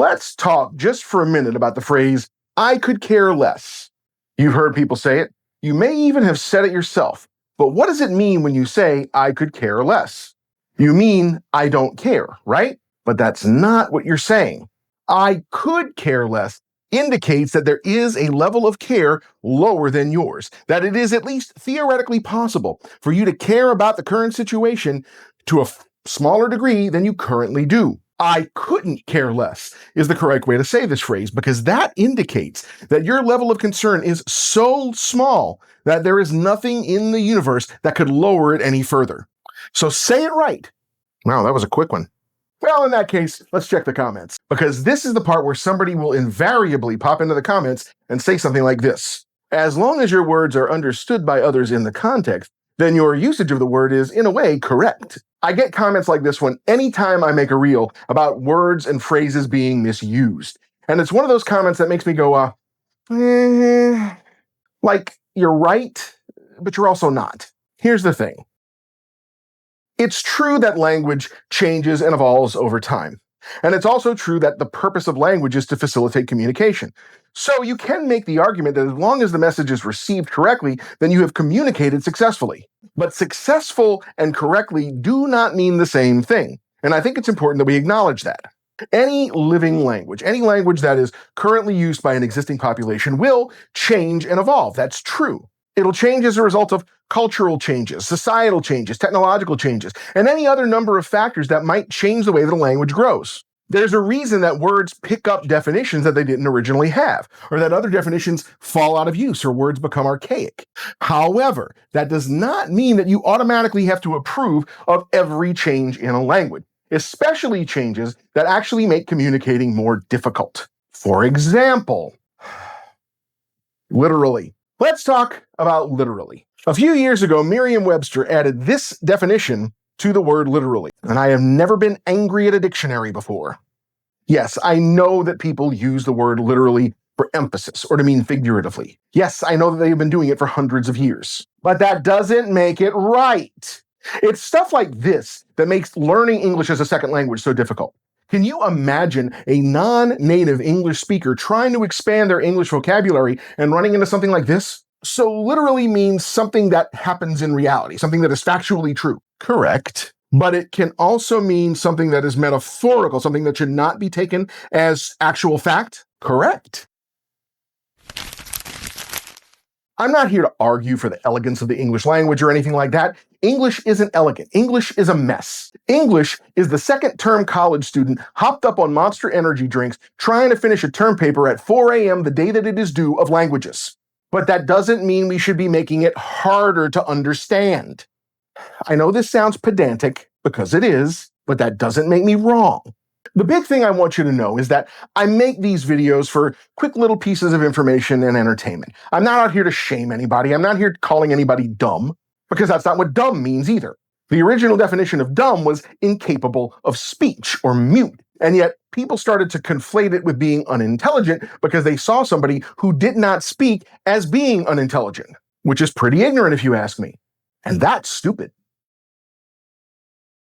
Let's talk just for a minute about the phrase, I could care less. You've heard people say it. You may even have said it yourself. But what does it mean when you say, I could care less? You mean, I don't care, right? But that's not what you're saying. I could care less indicates that there is a level of care lower than yours, that it is at least theoretically possible for you to care about the current situation to a smaller degree than you currently do. I couldn't care less is the correct way to say this phrase, because that indicates that your level of concern is so small that there is nothing in the universe that could lower it any further. So say it right. Wow, that was a quick one. Well, in that case, let's check the comments, because this is the part where somebody will invariably pop into the comments and say something like this. As long as your words are understood by others in the context, then your usage of the word is, in a way, correct. I get comments like this one anytime I make a reel about words and phrases being misused. And it's one of those comments that makes me go, like, you're right, but you're also not. Here's the thing. It's true that language changes and evolves over time. And it's also true that the purpose of language is to facilitate communication. So you can make the argument that as long as the message is received correctly, then you have communicated successfully. But successful and correctly do not mean the same thing. And I think it's important that we acknowledge that. Any living language, any language that is currently used by an existing population will change and evolve. That's true. It'll change as a result of cultural changes, societal changes, technological changes, and any other number of factors that might change the way that a language grows. There's a reason that words pick up definitions that they didn't originally have, or that other definitions fall out of use, or words become archaic. However, that does not mean that you automatically have to approve of every change in a language, especially changes that actually make communicating more difficult. For example, literally. Let's talk about literally. A few years ago, Merriam-Webster added this definition to the word literally, and I have never been angry at a dictionary before. Yes, I know that people use the word literally for emphasis or to mean figuratively. Yes, I know that they've been doing it for hundreds of years, but that doesn't make it right. It's stuff like this that makes learning English as a second language so difficult. Can you imagine a non-native English speaker trying to expand their English vocabulary and running into something like this? So literally means something that happens in reality, something that is factually true. Correct. But it can also mean something that is metaphorical, something that should not be taken as actual fact. Correct. I'm not here to argue for the elegance of the English language or anything like that. English isn't elegant. English is a mess. English is the second-term college student hopped up on Monster energy drinks trying to finish a term paper at 4 a.m. the day that it is due of languages. But that doesn't mean we should be making it harder to understand. I know this sounds pedantic, because it is, but that doesn't make me wrong. The big thing I want you to know is that I make these videos for quick little pieces of information and entertainment. I'm not out here to shame anybody. I'm not here calling anybody dumb, because that's not what dumb means either. The original definition of dumb was incapable of speech or mute. And yet people started to conflate it with being unintelligent because they saw somebody who did not speak as being unintelligent, which is pretty ignorant if you ask me. And that's stupid.